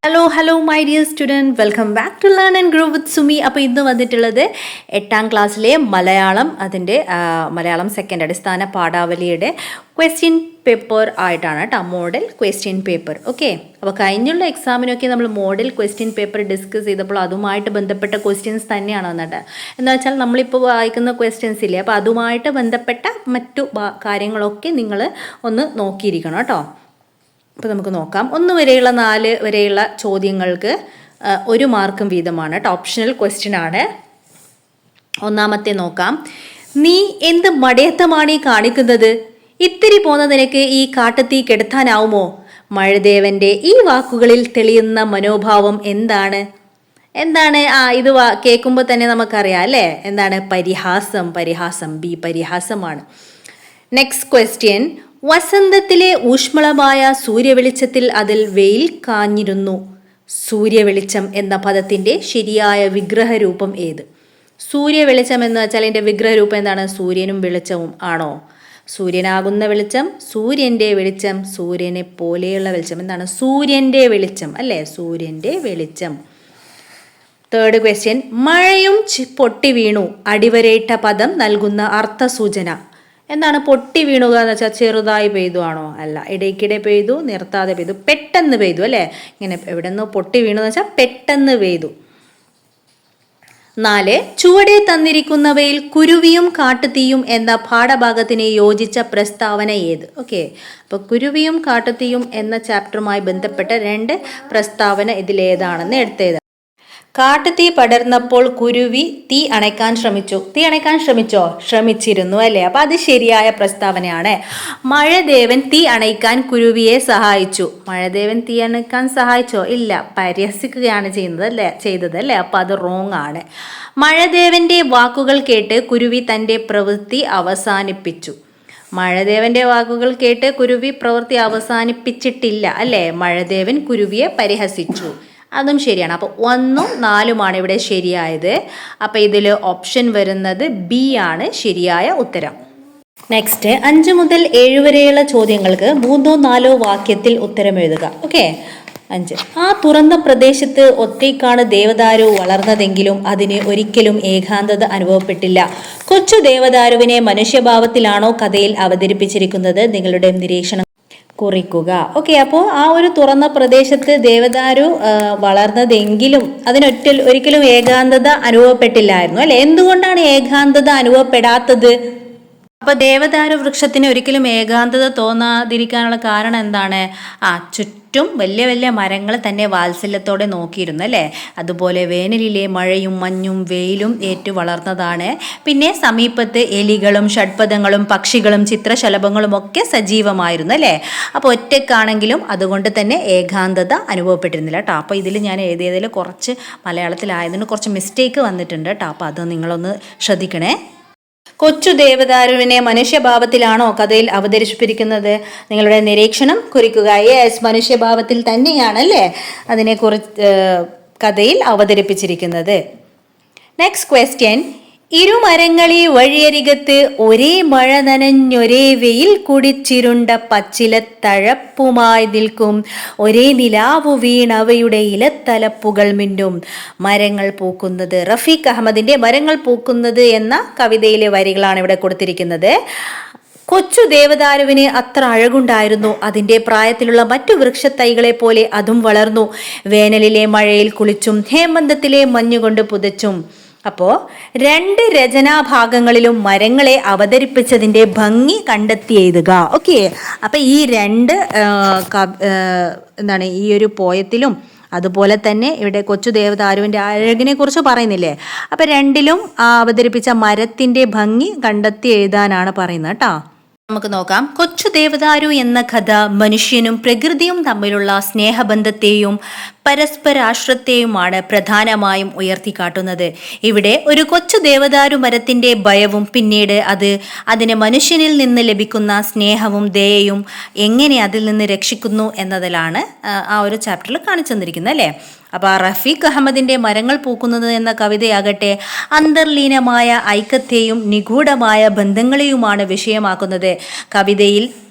Hello my dear student, welcome back to learn and grow with Sumi. അപ്പോൾ ഇന്ന് വന്നിട്ടുള്ളത് 8ാം ക്ലാസ്സിലെ മലയാളം, അതിൻ്റെ മലയാളം സെക്കൻഡ് അടിസ്ഥാന പാഠാവലിയുടെ ക്വസ്റ്റ്യൻ പേപ്പർ ആയിട്ടാണ് കേട്ടോ, മോഡൽ ക്വസ്റ്റ്യൻ പേപ്പർ. ഓക്കെ, അപ്പോൾ കഴിഞ്ഞുള്ള എക്സാമിനൊക്കെ നമ്മൾ മോഡൽ ക്വസ്റ്റ്യൻ പേപ്പർ ഡിസ്കസ് ചെയ്തപ്പോൾ അതുമായിട്ട് ബന്ധപ്പെട്ട ക്വസ്റ്റ്യൻസ് തന്നെയാണ് വന്നിട്ട്. എന്താ വെച്ചാൽ നമ്മളിപ്പോൾ വായിക്കുന്ന ക്വസ്റ്റ്യൻസ് ഇല്ലേ, അപ്പോൾ അതുമായിട്ട് ബന്ധപ്പെട്ട മറ്റു കാര്യങ്ങളൊക്കെ നിങ്ങൾ ഒന്ന് നോക്കിയിരിക്കണം കേട്ടോ. അപ്പോൾ നമുക്ക് നോക്കാം. 1 വരെയുള്ള 4 വരെയുള്ള ചോദ്യങ്ങൾക്ക് 1 മാർക്കും വീതമാണ് കേട്ടോ, ഓപ്ഷണൽ ക്വസ്റ്റ്യൻ ആണ്. ഒന്നാമത്തെ നോക്കാം. നീ എന്ത് മടയത്തമാണ് ഈ കാണിക്കുന്നത്? ഇത്തിരി പോന്ന നിനക്ക് ഈ കാട്ടുതീ കെടുത്താനാവുമോ? മഴദേവന്റെ ഈ വാക്കുകളിൽ തെളിയുന്ന മനോഭാവം എന്താണ്? ഇത് കേൾക്കുമ്പോൾ തന്നെ നമുക്കറിയാം അല്ലേ, എന്താണ്? പരിഹാസം. ബി പരിഹാസമാണ്. Next question. വസന്തത്തിലെ ഊഷ്മളമായ സൂര്യവെളിച്ചത്തിൽ അതിൽ വെയിൽ കാഞ്ഞിരുന്നു. സൂര്യവെളിച്ചം എന്ന പദത്തിൻ്റെ ശരിയായ വിഗ്രഹരൂപം ഏത്? സൂര്യവെളിച്ചം എന്ന് വെച്ചാൽ അതിൻ്റെ വിഗ്രഹരൂപം എന്താണ്? സൂര്യനും വെളിച്ചവും ആണോ? സൂര്യനാകുന്ന വെളിച്ചം, സൂര്യൻ്റെ വെളിച്ചം, സൂര്യനെ പോലെയുള്ള വെളിച്ചം. എന്താണ്? സൂര്യൻ്റെ വെളിച്ചം അല്ലേ, സൂര്യൻ്റെ വെളിച്ചം. Third question. മഴയും പൊട്ടി വീണു അടിവരയിട്ട പദം നൽകുന്ന അർത്ഥസൂചന. എന്താണ് പൊട്ടി വീണുക എന്ന് വെച്ചാൽ? ചെറുതായി പെയ്തു ആണോ? അല്ല, ഇടയ്ക്കിടെ പെയ്തു, നിർത്താതെ പെയ്തു, പെട്ടെന്ന് പെയ്തു അല്ലേ. ഇങ്ങനെ എവിടെ നിന്നോ പൊട്ടി വീണു എന്ന് വെച്ചാൽ പെട്ടെന്ന് പെയ്തു. 4. ചുവടെ തന്നിരിക്കുന്നവയിൽ കുരുവിയും കാട്ടുതീയും എന്ന പാഠഭാഗത്തിന് യോജിച്ച പ്രസ്താവന ഏത്? ഓക്കെ, അപ്പോൾ കുരുവിയും കാട്ടുതീയും എന്ന ചാപ്റ്ററുമായി ബന്ധപ്പെട്ട 2 പ്രസ്താവന ഇതിലേതാണെന്ന് എടുത്തേത്. കാട്ടുതീ പടർന്നപ്പോൾ കുരുവി തീ അണയ്ക്കാൻ ശ്രമിച്ചു. തീ അണയ്ക്കാൻ ശ്രമിച്ചിരുന്നു അല്ലേ. അപ്പോൾ അത് ശരിയായ പ്രസ്താവനയാണ്. മഴദേവൻ തീ അണയ്ക്കാൻ കുരുവിയെ സഹായിച്ചു. മഴദേവൻ തീ അണയ്ക്കാൻ സഹായിച്ചോ? ഇല്ല, പരിഹസിക്കുകയാണ് ചെയ്തത് അല്ലേ. അപ്പോൾ അത് റോങ് ആണ്. മഴദേവന്റെ വാക്കുകൾ കേട്ട് കുരുവി തൻ്റെ പ്രവൃത്തി അവസാനിപ്പിച്ചു. മഴദേവന്റെ വാക്കുകൾ കേട്ട് കുരുവി പ്രവൃത്തി അവസാനിപ്പിച്ചിട്ടില്ല അല്ലേ. മഴദേവൻ കുരുവിയെ പരിഹസിച്ചു. അതും ശരിയാണ്. അപ്പോൾ 1ഉം 4ഉമാണ് ഇവിടെ ശരിയായത്. അപ്പോൾ ഇതിൽ ഓപ്ഷൻ വരുന്നത് ബി ആണ് ശരിയായ ഉത്തരം. നെക്സ്റ്റ്, 5 മുതൽ 7 വരെയുള്ള ചോദ്യങ്ങൾക്ക് 3ഓ 4ഓ വാക്യത്തിൽ ഉത്തരം എഴുതുക. ഓക്കെ. 5. ആ തുറന്ന പ്രദേശത്ത് ഒറ്റയ്ക്കാണ് ദേവദാരു വളർന്നതെങ്കിലും അതിന് ഒരിക്കലും ഏകാന്തത അനുഭവപ്പെട്ടില്ല. കൊച്ചു ദേവദാരുവിനെ മനുഷ്യഭാവത്തിലാണോ കഥയിൽ അവതരിപ്പിച്ചിരിക്കുന്നത്? നിങ്ങളുടെ നിരീക്ഷണം കുറിക്കുക. ഓക്കെ, അപ്പോൾ ആ ഒരു തുറന്ന പ്രദേശത്ത് ദേവദാരു വളർന്നതെങ്കിലും ഒരിക്കലും ഏകാന്തത അനുഭവപ്പെട്ടില്ലായിരുന്നു അല്ലെ. എന്തുകൊണ്ടാണ് ഏകാന്തത അനുഭവപ്പെടാത്തത്? അപ്പോൾ ദേവദാരു വൃക്ഷത്തിന് ഒരിക്കലും ഏകാന്തത തോന്നാതിരിക്കാനുള്ള കാരണം എന്താണ്? ചുറ്റും വലിയ വലിയ മരങ്ങൾ തന്നെ വാത്സല്യത്തോടെ നോക്കിയിരുന്നു അല്ലേ. അതുപോലെ വേനലിലെ മഴയും മഞ്ഞും വെയിലും ഏറ്റു വളർന്നതാണ്. പിന്നെ സമീപത്ത് എലികളും ഷഡ്പദങ്ങളും പക്ഷികളും ചിത്രശലഭങ്ങളും ഒക്കെ സജീവമായിരുന്നു അല്ലേ. അപ്പോൾ ഒറ്റയ്ക്കാണെങ്കിലും അതുകൊണ്ട് തന്നെ ഏകാന്തത അനുഭവപ്പെട്ടിരുന്നില്ല കേട്ടോ. അപ്പോൾ ഇതിൽ ഞാൻ എഴുതിയതിൽ കുറച്ച് മലയാളത്തിലായതിന് കുറച്ച് മിസ്റ്റേക്ക് വന്നിട്ടുണ്ട് കേട്ടോ. അപ്പോൾ അത് നിങ്ങളൊന്ന് ശ്രദ്ധിക്കണേ. കൊച്ചു ദേവദാരുവിനെ മനുഷ്യഭാവത്തിലാണോ കഥയിൽ അവതരിപ്പിച്ചിരിക്കുന്നത്? നിങ്ങളുടെ നിരീക്ഷണം കുറിക്കുക. യെസ്, മനുഷ്യഭാവത്തിൽ തന്നെയാണല്ലേ അതിനെക്കുറിച്ച് കഥയിൽ അവതരിപ്പിച്ചിരിക്കുന്നത്. Next question. ഇരുമരങ്ങളി വഴിയരികത്ത് ഒരേ മഴ നനഞ്ഞൊരേ വെയിൽ കുടിച്ചിരുണ്ട പച്ചില തഴപ്പുമായി നിൽക്കും. ഒരേ നിലാവു വീണവയുടെ ഇലത്തലപ്പുകൾ മിന്നും. മരങ്ങൾ പൂക്കുന്നത്. റഫീഖ് അഹമ്മദിന്റെ മരങ്ങൾ പൂക്കുന്നത് എന്ന കവിതയിലെ വരികളാണ് ഇവിടെ കൊടുത്തിരിക്കുന്നത്. കൊച്ചു ദേവദാരുവിന് അത്ര അഴകുണ്ടായിരുന്നു. അതിൻ്റെ പ്രായത്തിലുള്ള മറ്റു വൃക്ഷത്തൈകളെ പോലെ അതും വളർന്നു. വേനലിലെ മഴയിൽ കുളിച്ചും ഹേമന്തത്തിലെ മഞ്ഞുകൊണ്ട് പുതച്ചും. അപ്പോൾ 2 രചനാഭാഗങ്ങളിലും മരങ്ങളെ അവതരിപ്പിച്ചതിൻ്റെ ഭംഗി കണ്ടെത്തി എഴുതുക. ഓക്കെ, അപ്പം ഈ 2 ഈ ഒരു പോയത്തിലും അതുപോലെ തന്നെ ഇവിടെ കൊച്ചു ദേവദാരുവിൻ്റെ അഴകിനെ കുറിച്ച് പറയുന്നില്ലേ. അപ്പം 2ലും അവതരിപ്പിച്ച മരത്തിൻ്റെ ഭംഗി കണ്ടെത്തി എഴുതാനാണ് പറയുന്നത് കേട്ടോ. നമുക്ക് നോക്കാം. കൊച്ചു ദേവദാരു എന്ന കഥ മനുഷ്യനും പ്രകൃതിയും തമ്മിലുള്ള സ്നേഹബന്ധത്തെയും പരസ്പരാശ്രത്തെയുമാണ് പ്രധാനമായും ഉയർത്തിക്കാട്ടുന്നത്. ഇവിടെ ഒരു കൊച്ചു ദേവദാരു മരത്തിൻ്റെ ഭയവും പിന്നീട് അതിന് മനുഷ്യനിൽ നിന്ന് ലഭിക്കുന്ന സ്നേഹവും ദയയും എങ്ങനെ അതിൽ നിന്ന് രക്ഷിക്കുന്നു എന്നതിലാണ് ആ ഒരു ചാപ്റ്ററിൽ കാണിച്ചു തന്നിരിക്കുന്നത് അല്ലേ. അപ്പോൾ റഫീഖ് അഹമ്മദിൻ്റെ മരങ്ങൾ പൂക്കുന്നത് എന്ന കവിതയാകട്ടെ അന്തർലീനമായ ഐക്യത്തെയും നിഗൂഢമായ ബന്ധങ്ങളെയുമാണ് വിഷയമാക്കുന്നത്. കവിതയിൽ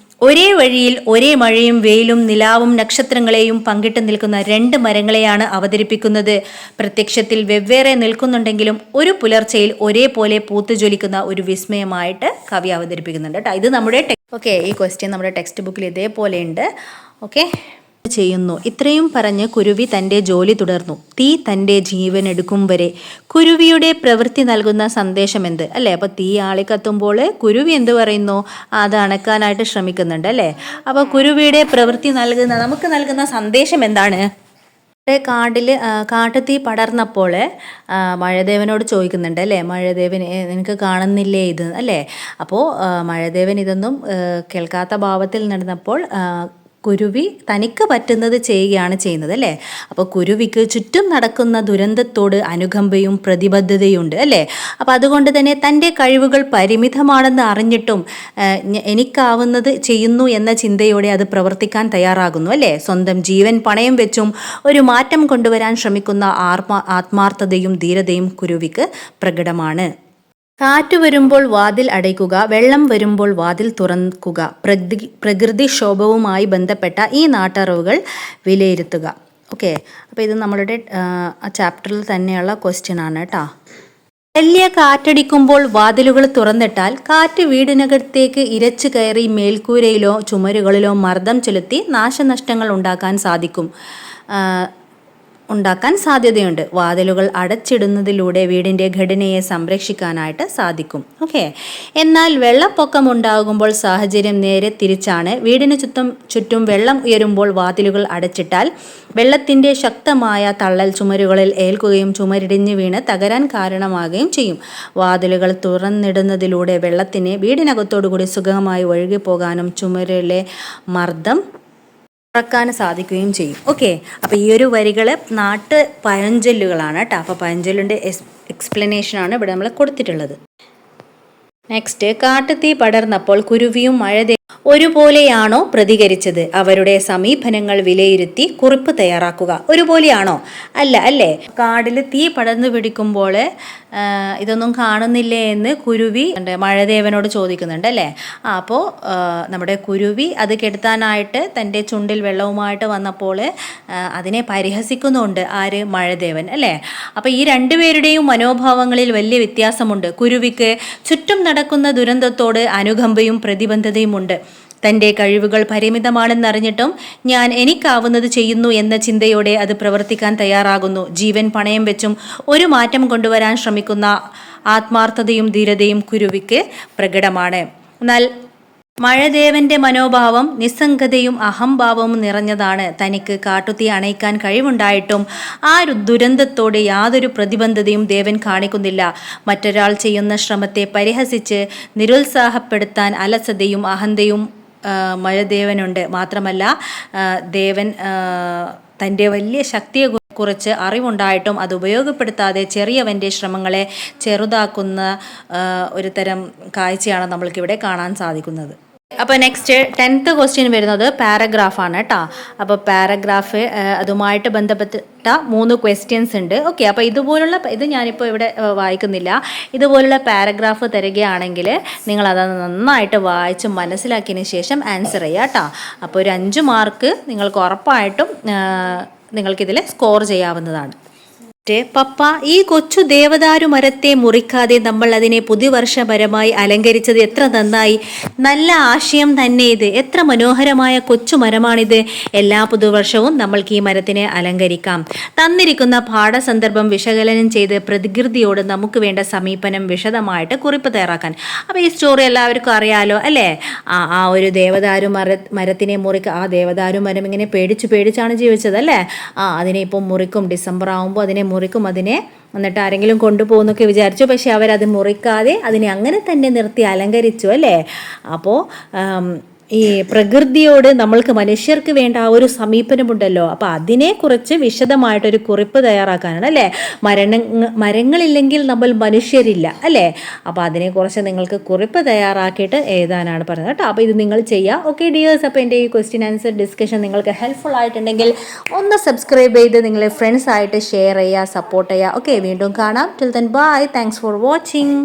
ഒരേ വഴിയിൽ ഒരേ മഴയും വെയിലും നിലാവും നക്ഷത്രങ്ങളെയും പങ്കിട്ട് നിൽക്കുന്ന രണ്ട് മരങ്ങളെയാണ് അവതരിപ്പിക്കുന്നത്. പ്രത്യക്ഷത്തിൽ വെവ്വേറെ നിൽക്കുന്നുണ്ടെങ്കിലും ഒരു പുലർച്ചയിൽ ഒരേപോലെ പൂത്തുജ്വലിക്കുന്ന ഒരു വിസ്മയമായിട്ട് കവി അവതരിപ്പിക്കുന്നുണ്ട് കേട്ടോ. ഇത് നമ്മുടെ ഈ ക്വസ്റ്റ്യൻ നമ്മുടെ ടെക്സ്റ്റ് ബുക്കിൽ ഇതേപോലെ ഉണ്ട്. ചെയ്യുന്നു. ഇത്രയും പറഞ്ഞ് കുരുവി തൻ്റെ ജോലി തുടർന്നു. തീ തൻ്റെ ജീവൻ എടുക്കും വരെ. കുരുവിയുടെ പ്രവൃത്തി നൽകുന്ന സന്ദേശം എന്ത് അല്ലേ? അപ്പോൾ തീ ആളിക്കത്തുമ്പോൾ കുരുവി എന്ത് പറയുന്നു? അത് അണക്കാനായിട്ട് ശ്രമിക്കുന്നുണ്ട് അല്ലേ? അപ്പോൾ കുരുവിയുടെ പ്രവൃത്തി നമുക്ക് നൽകുന്ന സന്ദേശം എന്താണ്? കാട്ടുതീ പടർന്നപ്പോൾ മഴദേവനോട് ചോദിക്കുന്നുണ്ട് അല്ലേ? മഴദേവൻ നിനക്ക് കാണുന്നില്ലേ ഇത് അല്ലേ? അപ്പോൾ മഴദേവൻ ഇതൊന്നും കേൾക്കാത്ത ഭാവത്തിൽ നടന്നപ്പോൾ കുരുവി തനിക്ക് പറ്റുന്നത് ചെയ്യുകയാണ് ചെയ്യുന്നത് അല്ലേ? അപ്പോൾ കുരുവിക്ക് ചുറ്റും നടക്കുന്ന ദുരന്തത്തോട് അനുകമ്പയും പ്രതിബദ്ധതയുണ്ട് അല്ലേ? അപ്പോൾ അതുകൊണ്ട് തന്നെ തൻ്റെ കഴിവുകൾ പരിമിതമാണെന്ന് അറിഞ്ഞിട്ടും എനിക്കാവുന്നത് ചെയ്യുന്നു എന്ന ചിന്തയോടെ അത് പ്രവർത്തിക്കാൻ തയ്യാറാകുന്നു അല്ലേ? സ്വന്തം ജീവൻ പണയം വെച്ചും ഒരു മാറ്റം കൊണ്ടുവരാൻ ശ്രമിക്കുന്ന ആത്മാർത്ഥതയും ധീരതയും കുരുവിക്ക് പ്രകടമാണ്. കാറ്റ് വരുമ്പോൾ വാതിൽ അടയ്ക്കുക, വെള്ളം വരുമ്പോൾ വാതിൽ തുറക്കുക, പ്രകൃതിക്ഷോഭവുമായി ബന്ധപ്പെട്ട ഈ നാട്ടറിവുകൾ വിലയിരുത്തുക. അപ്പോൾ ഇത് നമ്മളുടെ ചാപ്റ്ററിൽ തന്നെയുള്ള ക്വസ്റ്റ്യൻ ആണ് കേട്ടോ. വലിയ കാറ്റടിക്കുമ്പോൾ വാതിലുകൾ തുറന്നിട്ടാൽ കാറ്റ് വീടിനകത്തേക്ക് ഇരച്ചു കയറി മേൽക്കൂരയിലോ ചുമരുകളിലോ മർദ്ദം ചെലുത്തി നാശനഷ്ടങ്ങൾ ഉണ്ടാക്കാൻ സാധ്യതയുണ്ട്. വാതിലുകൾ അടച്ചിടുന്നതിലൂടെ വീടിൻ്റെ ഘടനയെ സംരക്ഷിക്കാനായിട്ട് സാധിക്കും. എന്നാൽ വെള്ളപ്പൊക്കം ഉണ്ടാകുമ്പോൾ സാഹചര്യം നേരെ തിരിച്ചാണ്. വീടിന് ചുറ്റും വെള്ളം ഉയരുമ്പോൾ വാതിലുകൾ അടച്ചിട്ടാൽ വെള്ളത്തിൻ്റെ ശക്തമായ തള്ളൽ ചുമരുകളിൽ ഏൽക്കുകയും ചുമരിടിഞ്ഞ് വീണ് തകരാൻ കാരണമാകുകയും ചെയ്യും. വാതിലുകൾ തുറന്നിടുന്നതിലൂടെ വെള്ളത്തിന് വീടിനകത്തോടുകൂടി സുഗമമായി ഒഴുകിപ്പോകാനും ചുമരിലെ മർദ്ദം കുറക്കാൻ സാധിക്കുകയും ചെയ്യും. അപ്പോൾ ഈ ഒരു വരികൾ നാട്ട് പഴഞ്ചൊല്ലുകളാണ് കേട്ടോ. അപ്പോൾ പഴഞ്ചൊല്ലിൻ്റെ എക്സ്പ്ലനേഷനാണ് ഇവിടെ നമ്മൾ കൊടുത്തിട്ടുള്ളത്. നെക്സ്റ്റ്, കാട്ടുതീ പടർന്നപ്പോൾ കുരുവിയും ഒരുപോലെയാണോ പ്രതികരിച്ചത്? അവരുടെ സമീപനങ്ങൾ വിലയിരുത്തി കുറിപ്പ് തയ്യാറാക്കുക. ഒരുപോലെയാണോ? അല്ല അല്ലേ? കാടിൽ തീ പടർന്നു പിടിക്കുമ്പോൾ ഇതൊന്നും കാണുന്നില്ലേ എന്ന് കുരുവി മഴദേവനോട് ചോദിക്കുന്നുണ്ട് അല്ലേ? അപ്പോൾ നമ്മുടെ കുരുവി അത് കെടുത്താനായിട്ട് തൻ്റെ ചുണ്ടിൽ വെള്ളവുമായിട്ട് വന്നപ്പോൾ അതിനെ പരിഹസിക്കുന്നുണ്ട് ആര്? മഴദേവൻ അല്ലേ? അപ്പോൾ ഈ രണ്ടുപേരുടെയും മനോഭാവങ്ങളിൽ വലിയ വ്യത്യാസമുണ്ട്. കുരുവിക്ക് ചുറ്റും നടക്കുന്ന ദുരന്തത്തോട് അനുകമ്പയും പ്രതിബദ്ധതയും ഉണ്ട്. തൻ്റെ കഴിവുകൾ പരിമിതമാണെന്നറിഞ്ഞിട്ടും എനിക്കാവുന്നത് ചെയ്യുന്നു എന്ന ചിന്തയോടെ അത് പ്രവർത്തിക്കാൻ തയ്യാറാകുന്നു. ജീവൻ പണയം വെച്ചും ഒരു മാറ്റം കൊണ്ടുവരാൻ ശ്രമിക്കുന്ന ആത്മാർത്ഥതയും ധീരതയും കുരുവിക്ക് പ്രകടമാണ്. എന്നാൽ മഴദേവന്റെ മനോഭാവം നിസ്സംഗതയും അഹംഭാവവും നിറഞ്ഞതാണ്. തനിക്ക് കാട്ടുതീ അണയ്ക്കാൻ കഴിവുണ്ടായിട്ടും ആ ദുരന്തത്തോട് യാതൊരു പ്രതിബദ്ധതയും ദേവൻ കാണിക്കുന്നില്ല. മറ്റൊരാൾ ചെയ്യുന്ന ശ്രമത്തെ പരിഹസിച്ച് നിരുത്സാഹപ്പെടുത്താൻ അലസതയും അഹന്തയും മഴദേവനുണ്ട്. മാത്രമല്ല ദേവൻ തൻ്റെ വലിയ ശക്തിയെ കുറിച്ച് അറിവുണ്ടായിട്ടും അത് ഉപയോഗപ്പെടുത്താതെ ചെറിയവൻ്റെ ശ്രമങ്ങളെ ചെറുതാക്കുന്ന ഒരു തരം കാഴ്ചയാണ് നമ്മൾക്കിവിടെ കാണാൻ സാധിക്കുന്നത്. അപ്പോൾ നെക്സ്റ്റ് 10th ക്വസ്റ്റ്യൻ വരുന്നത് പാരഗ്രാഫാണ് കേട്ടോ. അപ്പോൾ പാരഗ്രാഫ് അതുമായിട്ട് ബന്ധപ്പെട്ട 3 ക്വസ്റ്റ്യൻസ് ഉണ്ട്. അപ്പോൾ ഇത് ഞാനിപ്പോൾ ഇവിടെ വായിക്കുന്നില്ല. ഇതുപോലുള്ള പാരഗ്രാഫ് തരികയാണെങ്കിൽ നിങ്ങളത് നന്നായിട്ട് വായിച്ച് മനസ്സിലാക്കിയതിന് ശേഷം ആൻസർ ചെയ്യുക കേട്ടോ. അപ്പോൾ ഒരു 5 മാർക്ക് നിങ്ങൾക്ക് ഉറപ്പായിട്ടും നിങ്ങൾക്കിതിൽ സ്കോർ ചെയ്യാവുന്നതാണ്. പപ്പ, ഈ കൊച്ചു ദേവദാരു മരത്തെ മുറിക്കാതെ നമ്മൾ അതിനെ പുതുവർഷമരമായി അലങ്കരിച്ചത് എത്ര നന്നായി. നല്ല ആശയം തന്നെ ഇത്. എത്ര മനോഹരമായ കൊച്ചു മരമാണിത്. എല്ലാ പുതുവർഷവും നമ്മൾക്ക് ഈ മരത്തിനെ അലങ്കരിക്കാം. തന്നിരിക്കുന്ന പാഠസന്ദർഭം വിശകലനം ചെയ്ത് പ്രകൃതിയോട് നമുക്ക് വേണ്ട സമീപനം വിശദമായിട്ട് കുറിപ്പ് തയ്യാറാക്കാൻ. അപ്പോൾ ഈ സ്റ്റോറി എല്ലാവർക്കും അറിയാലോ അല്ലേ? ആ ഒരു ദേവദാരു മരത്തിനെ മുറിക്കുക. ആ ദേവദാരു മരം ഇങ്ങനെ പേടിച്ചാണ് ജീവിച്ചത് അല്ലേ? അതിനെ ഇപ്പോൾ മുറിക്കും. ഡിസംബർ ആകുമ്പോൾ അതിനെ മുറിക്കും. എന്നിട്ട് ആരെങ്കിലും കൊണ്ടുപോകുന്നൊക്കെ വിചാരിച്ചു. പക്ഷെ അവരത് മുറിക്കാതെ അതിനെ അങ്ങനെ തന്നെ നിർത്തി അലങ്കരിച്ചു അല്ലേ? അപ്പോൾ ഈ പ്രകൃതിയോട് നമ്മൾക്ക് മനുഷ്യർക്ക് വേണ്ട ആ ഒരു സമീപനമുണ്ടല്ലോ, അപ്പോൾ അതിനെക്കുറിച്ച് വിശദമായിട്ടൊരു കുറിപ്പ് തയ്യാറാക്കാനാണ് അല്ലേ? മരങ്ങളില്ലെങ്കിൽ നമ്മൾ മനുഷ്യരില്ല അല്ലേ? അപ്പോൾ അതിനെക്കുറിച്ച് നിങ്ങൾക്ക് കുറിപ്പ് തയ്യാറാക്കിയിട്ട് എഴുതാനാണ് പറയുന്നത് കേട്ടോ. അപ്പോൾ ഇത് നിങ്ങൾ ചെയ്യുക. ഡിയേഴ്സ്, അപ്പോൾ എൻ്റെ ഈ ക്വസ്റ്റ്യൻ ആൻസർ ഡിസ്കഷൻ നിങ്ങൾക്ക് ഹെൽപ്ഫുൾ ആയിട്ടുണ്ടെങ്കിൽ ഒന്ന് സബ്സ്ക്രൈബ് ചെയ്ത് നിങ്ങളെ ഫ്രണ്ട്സായിട്ട് ഷെയർ ചെയ്യുക, സപ്പോർട്ട് ചെയ്യുക. വീണ്ടും കാണാം. Till then bye. Thanks for watching.